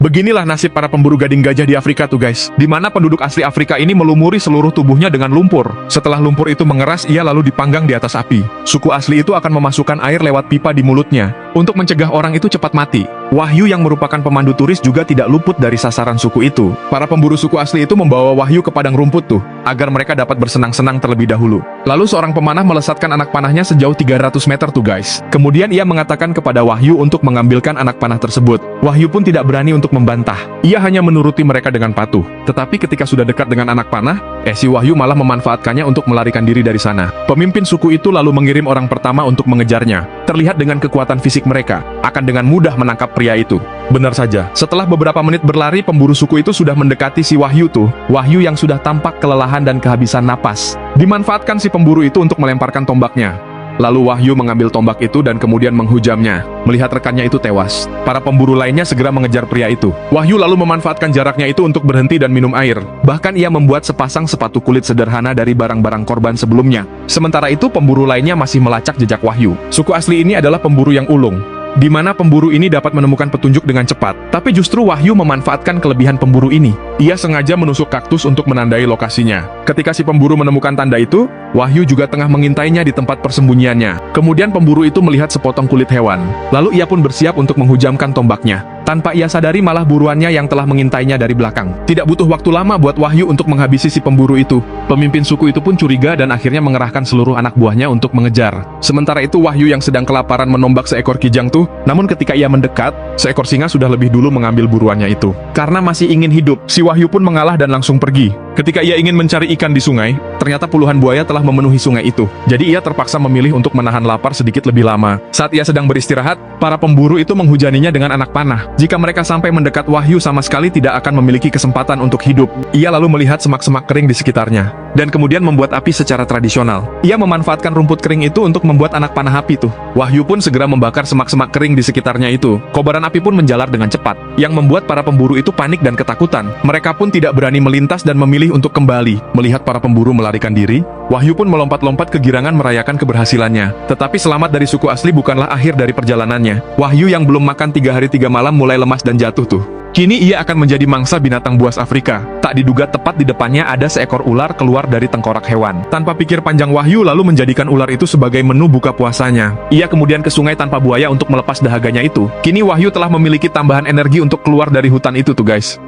Beginilah nasib para pemburu gading gajah di Afrika tuh guys, di mana penduduk asli Afrika ini melumuri seluruh tubuhnya dengan lumpur. Setelah lumpur itu mengeras, ia lalu dipanggang di atas api. Suku asli itu akan memasukkan air lewat pipa di mulutnya, untuk mencegah orang itu cepat mati. Wahyu yang merupakan pemandu turis juga tidak luput dari sasaran suku itu. Para pemburu suku asli itu membawa Wahyu ke padang rumput tuh, agar mereka dapat bersenang-senang terlebih dahulu. Lalu seorang pemanah melesatkan anak panahnya sejauh 300 meter tuh guys. Kemudian ia mengatakan kepada Wahyu untuk mengambilkan anak panah tersebut. Wahyu pun tidak berani untuk membantah. Ia hanya menuruti mereka dengan patuh. Tetapi ketika sudah dekat dengan anak panah, si Wahyu malah memanfaatkannya untuk melarikan diri dari sana. Pemimpin suku itu lalu mengirim orang pertama untuk mengejarnya. Terlihat dengan kekuatan fisik mereka, akan dengan mudah menangkap pria itu. Benar saja, setelah beberapa menit berlari, pemburu suku itu sudah mendekati si Wahyu tuh. Wahyu yang sudah tampak kelelahan dan kehabisan napas. Dimanfaatkan si pemburu itu untuk melemparkan tombaknya. Lalu Wahyu mengambil tombak itu dan kemudian menghujamnya. Melihat rekannya itu tewas, para pemburu lainnya segera mengejar pria itu. Wahyu lalu memanfaatkan jaraknya itu untuk berhenti dan minum air. Bahkan ia membuat sepasang sepatu kulit sederhana dari barang-barang korban sebelumnya. Sementara itu pemburu lainnya masih melacak jejak Wahyu. Suku asli ini adalah pemburu yang ulung, di mana pemburu ini dapat menemukan petunjuk dengan cepat. Tapi justru Wahyu memanfaatkan kelebihan pemburu ini. Ia sengaja menusuk kaktus untuk menandai lokasinya. Ketika si pemburu menemukan tanda itu, Wahyu juga tengah mengintainya di tempat persembunyiannya. Kemudian pemburu itu melihat sepotong kulit hewan. Lalu ia pun bersiap untuk menghujamkan tombaknya. Tanpa ia sadari malah buruannya yang telah mengintainya dari belakang. Tidak butuh waktu lama buat Wahyu untuk menghabisi si pemburu itu. Pemimpin suku itu pun curiga dan akhirnya mengerahkan seluruh anak buahnya untuk mengejar. Sementara itu Wahyu yang sedang kelaparan menombak seekor kijang tuh. Namun ketika ia mendekat, seekor singa sudah lebih dulu mengambil buruannya itu. Karena masih ingin hidup, si Wahyu pun mengalah dan langsung pergi. Ketika ia ingin mencari ikan di sungai, ternyata puluhan buaya telah memenuhi sungai itu. Jadi ia terpaksa memilih untuk menahan lapar sedikit lebih lama. Saat ia sedang beristirahat, para pemburu itu menghujaninya dengan anak panah. Jika mereka sampai mendekat, Wahyu sama sekali tidak akan memiliki kesempatan untuk hidup. Ia lalu melihat semak-semak kering di sekitarnya, dan kemudian membuat api secara tradisional. Ia memanfaatkan rumput kering itu untuk membuat anak panah api tuh. Wahyu pun segera membakar semak-semak kering di sekitarnya itu. Kobaran api pun menjalar dengan cepat, yang membuat para pemburu itu panik dan ketakutan. Mereka pun tidak berani melintas dan memilih untuk kembali. Melihat para pemburu melarikan diri, Wahyu pun melompat-lompat kegirangan merayakan keberhasilannya. Tetapi selamat dari suku asli bukanlah akhir dari perjalanannya. Wahyu yang belum makan 3 hari 3 malam mulai lemas dan jatuh tuh. Kini ia akan menjadi mangsa binatang buas Afrika. Tak diduga tepat di depannya ada seekor ular keluar dari tengkorak hewan. Tanpa pikir panjang, Wahyu lalu menjadikan ular itu sebagai menu buka puasanya. Ia kemudian ke sungai tanpa buaya untuk melepas dahaganya itu. Kini Wahyu telah memiliki tambahan energi untuk keluar dari hutan itu tuh guys.